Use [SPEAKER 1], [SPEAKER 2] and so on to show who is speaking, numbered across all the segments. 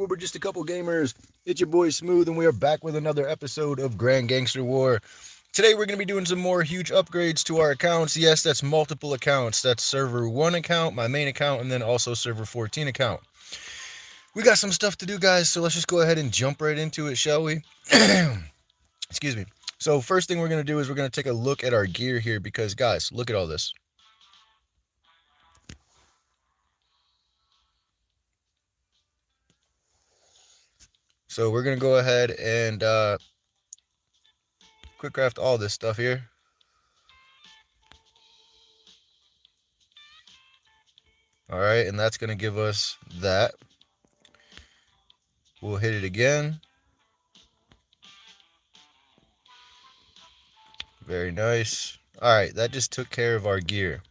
[SPEAKER 1] where we're just a couple gamers. It's your boy Smooth, and we are back with another episode of Grand Gangster War. Today we're going to be doing some more huge upgrades to our accounts. Yes, that's multiple accounts. That's server 1 account, my main account, and then also server 14 account. We got some stuff to do, guys, so let's just go ahead and jump right into it, shall we? Excuse me. So first thing we're going to do is we're going to take a look at our gear here because, guys, look at all this. So we're going to go ahead and quick craft all this stuff here. Alright, and that's going to give us that. We'll hit it again. Very nice. Alright, that just took care of our gear.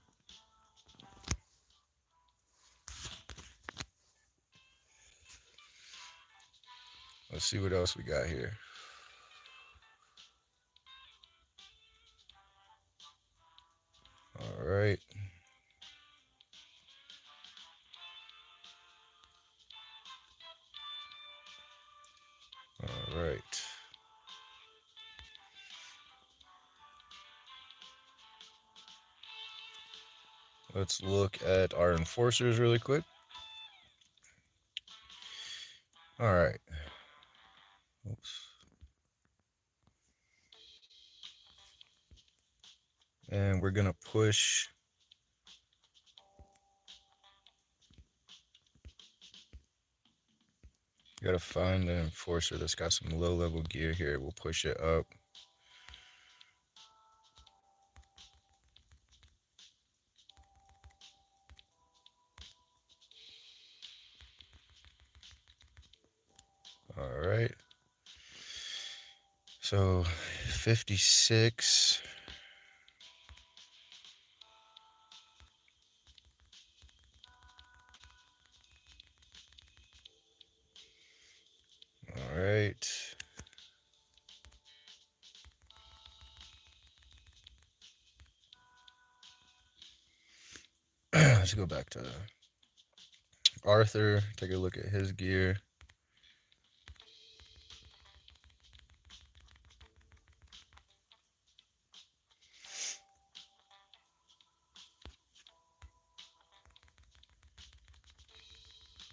[SPEAKER 1] Let's see what else we got here. Alright. Alright. Let's look at our enforcers really quick. Alright. Oops. And we're gonna push gotta find an enforcer that's got some low level gear here. We'll push it up. Alright. So 56. Alright. Let's go back to Arthur, take a look at his gear.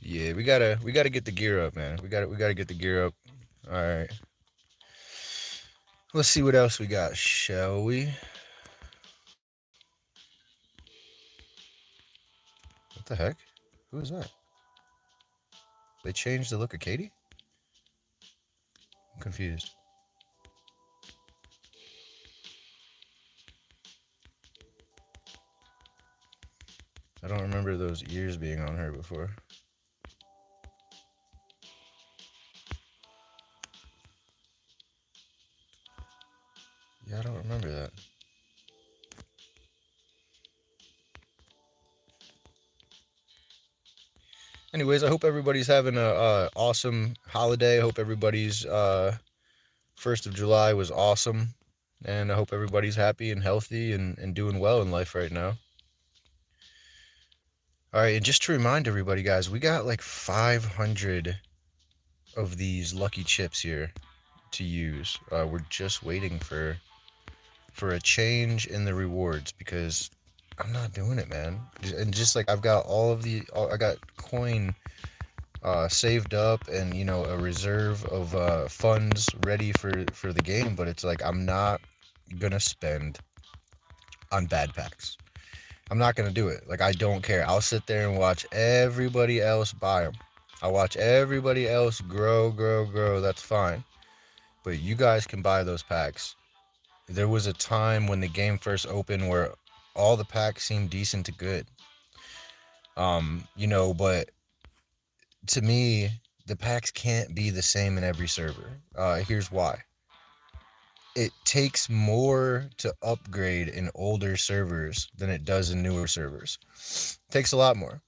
[SPEAKER 1] Yeah, we gotta get the gear up, man. We gotta get the gear up. Alright. Let's see what else we got, shall we? What the heck? Who is that? They changed the look of Katie? I'm confused. I don't remember those ears being on her before. Yeah, I don't remember that. Anyways, I hope everybody's having a awesome holiday. I hope everybody's 1st of July was awesome. And I hope everybody's happy and healthy and doing well in life right now. Alright, and just to remind everybody, guys, we got like 500 of these lucky chips here to use. We're just waiting for a change in the rewards because I'm not doing it, man. And just like I've got I got coin saved up and, you know, a reserve of funds ready for the game, but it's like I'm not gonna spend on bad packs. I'm not gonna do it. Like, I don't care. I'll sit there and watch everybody else buy them. I'll watch everybody else grow. That's fine. But you guys can buy those packs. There was a time when the game first opened where all the packs seemed decent to good. You know, but to me, the packs can't be the same in every server. Here's why. It takes more to upgrade in older servers than it does in newer servers. It takes a lot more.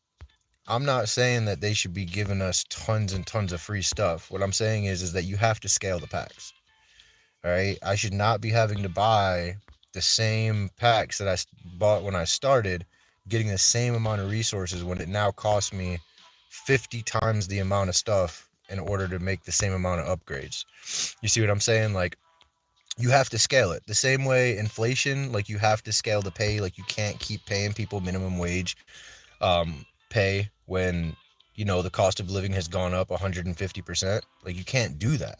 [SPEAKER 1] I'm not saying that they should be giving us tons and tons of free stuff. What I'm saying is that you have to scale the packs. All right, I should not be having to buy the same packs that I bought when I started, getting the same amount of resources when it now costs me 50 times the amount of stuff in order to make the same amount of upgrades. You see what I'm saying? Like, you have to scale it the same way inflation, like you have to scale the pay. Like, you can't keep paying people minimum wage pay when, you know, the cost of living has gone up 150%. Like, you can't do that.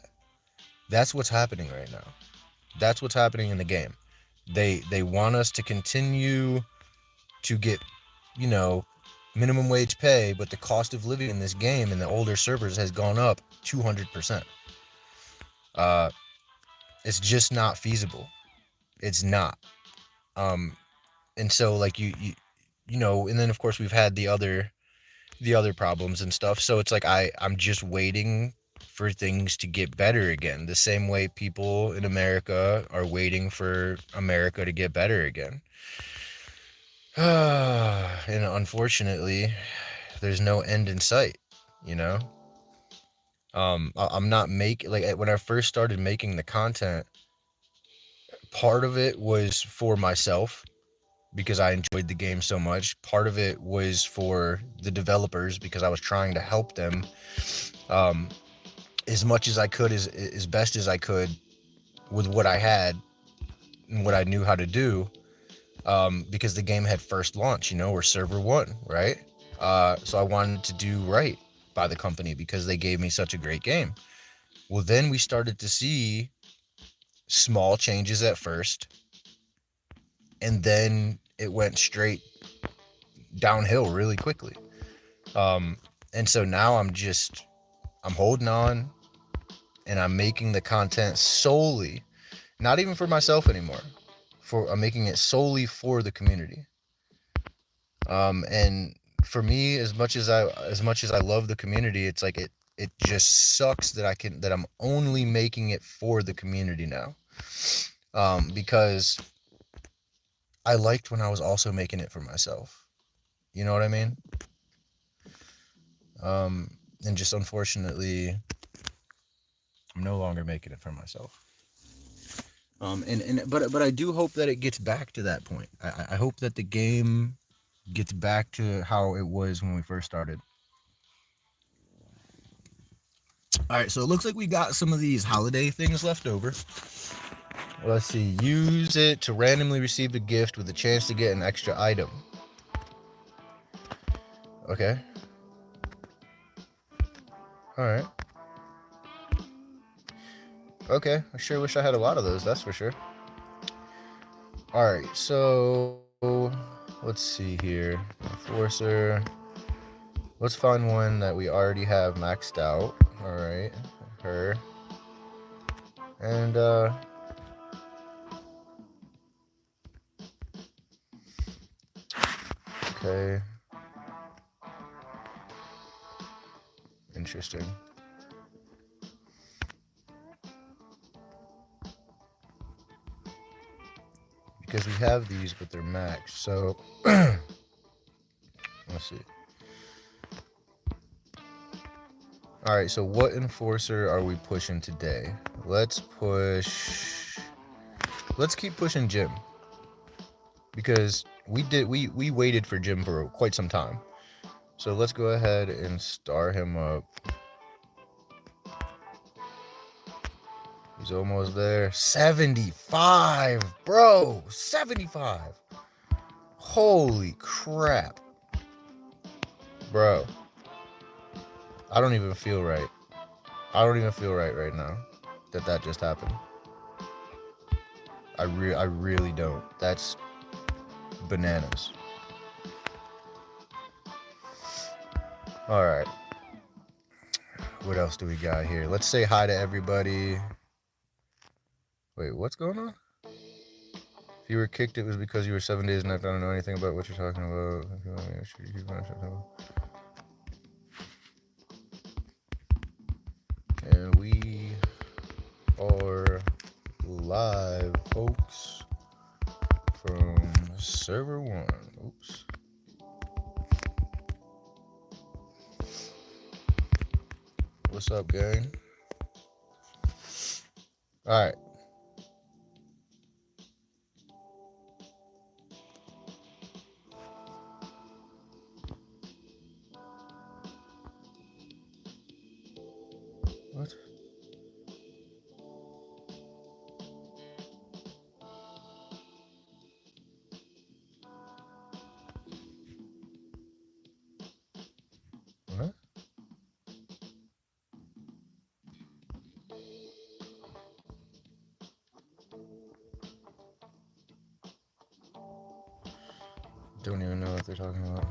[SPEAKER 1] That's what's happening right now. That's what's happening in the game. They want us to continue to get, you know, minimum wage pay, but the cost of living in this game in the older servers has gone up 200%. It's just not feasible. It's not. Um, and so, like, you know, and then of course we've had the other problems and stuff. So it's like I'm just waiting for things to get better again, the same way people in America are waiting for America to get better again. And unfortunately, there's no end in sight, you know. I'm not making, like, when I first started making the content, part of it was for myself because I enjoyed the game so much. Part of it was for the developers because I was trying to help them um, as much as I could, as best as I could, with what I had and what I knew how to do. Because the game had first launch, you know, or server one, right? So I wanted to do right by the company because they gave me such a great game. Well, then we started to see small changes at first, and then it went straight downhill really quickly. Um, and so now I'm holding on, and I'm making the content solely, not even for myself anymore. I'm making it solely for the community. And for me, as much as I love the community, it's like it just sucks that I'm only making it for the community now. Because I liked when I was also making it for myself. You know what I mean? And just unfortunately, I'm no longer making it for myself. But I do hope that it gets back to that point. I hope that the game gets back to how it was when we first started. All right, so it looks like we got some of these holiday things left over. Let's see. Use it to randomly receive a gift with a chance to get an extra item. Okay. All right. Okay. I sure wish I had a lot of those, that's for sure. All right, so let's see here. Enforcer. Let's find one that we already have maxed out. All right. Her. And, okay. Interesting. Because we have these, but they're maxed. So, let's see. All right, so what enforcer are we pushing today? Let's keep pushing Jim. Because we waited for Jim for quite some time. So let's go ahead and star him up. He's almost there. 75, bro. 75. Holy crap. Bro. I don't even feel right. I don't even feel right now that just happened. I really don't. That's bananas. All right. What else do we got here? Let's say hi to everybody. Wait, what's going on? If you were kicked, it was because you were 7 days and I don't know anything about what you're talking about. And we are live, folks, from server 1. Oops. What's up, gang? All right. What? What? Don't even know what they're talking about.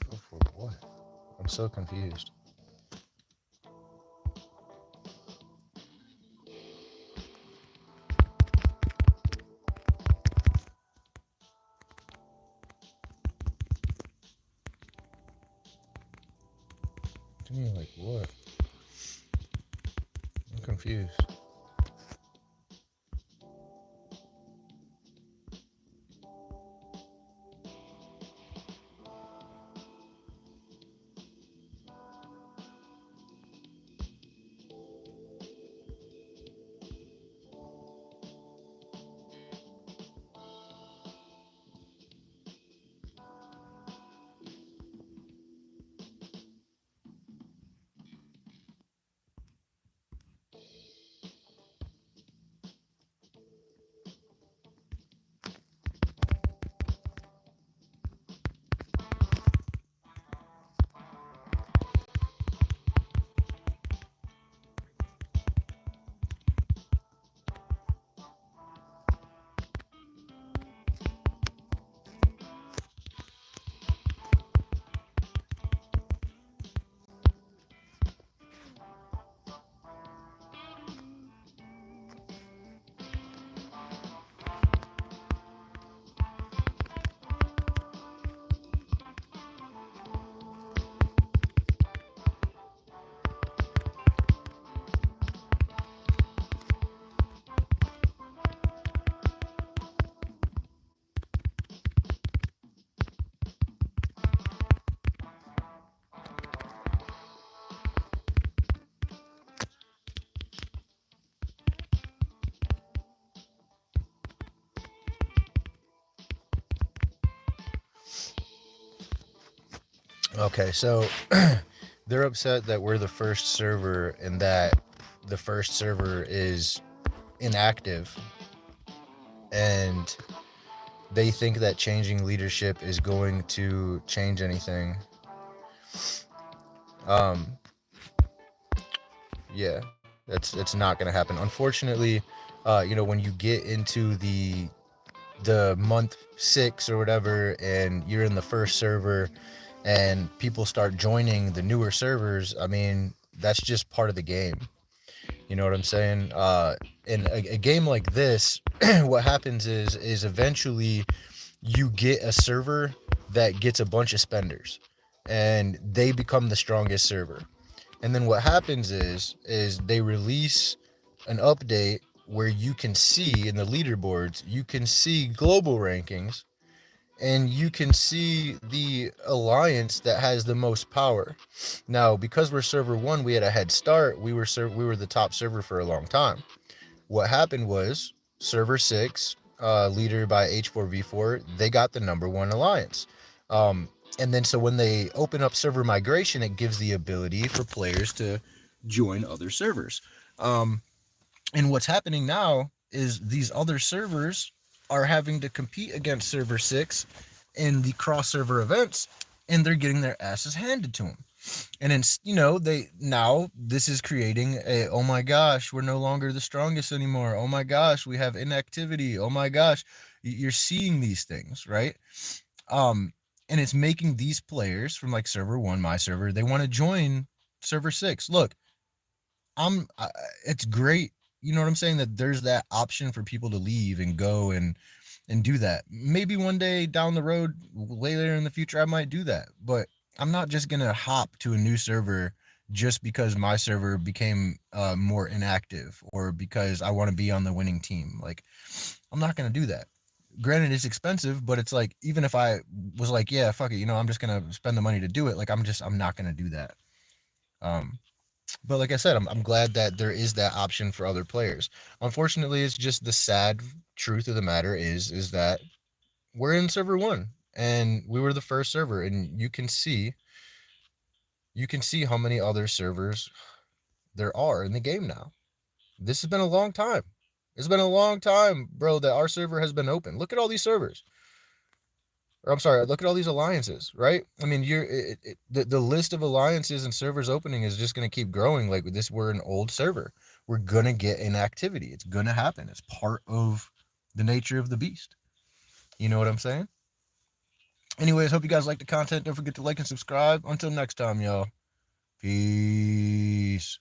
[SPEAKER 1] Go for what? I'm so confused. To me, like what? I'm confused. Okay, so they're upset that we're the first server and that the first server is inactive, and they think that changing leadership is going to change anything. Um, yeah, it's not going to happen. Unfortunately, when you get into the month 6 or whatever, and you're in the first server, and people start joining the newer servers, I mean, that's just part of the game. You know what I'm saying? In a game like this, what happens is eventually you get a server that gets a bunch of spenders, and they become the strongest server. And then what happens is they release an update where you can see in the leaderboards, you can see global rankings, and you can see the alliance that has the most power. Now, because we're server 1, we had a head start. We were the top server for a long time. What happened was server 6, leader by H4V4, they got the number 1 alliance. And then so when they open up server migration, it gives the ability for players to join other servers. And what's happening now is these other servers are having to compete against server 6 in the cross server events, and they're getting their asses handed to them. And it's, they now this is creating a, oh my gosh, we're no longer the strongest anymore. Oh my gosh, we have inactivity. Oh my gosh, you're seeing these things, right? Um, and it's making these players from like server 1, my server, they want to join server 6. Look, it's great, you know what I'm saying, that there's that option for people to leave and go and do that. Maybe one day down the road, later in the future, I might do that, but I'm not just gonna hop to a new server just because my server became more inactive, or because I want to be on the winning team. Like, I'm not gonna do that. Granted, it's expensive, but it's like, even if I was like, yeah, fuck it, I'm just gonna spend the money to do it, like, I'm not gonna do that. um but like I said, I'm glad that there is that option for other players. Unfortunately, it's just the sad truth of the matter is that we're in server 1, and we were the first server, and you can see how many other servers there are in the game now. This has been a long time. It's been a long time, bro, that our server has been open. Look at all these servers. Or I'm sorry, look at all these alliances, right? I mean, the list of alliances and servers opening is just going to keep growing. Like this, we're an old server. We're going to get inactivity. It's going to happen. It's part of the nature of the beast. You know what I'm saying? Anyways, hope you guys like the content. Don't forget to like and subscribe. Until next time, y'all. Peace.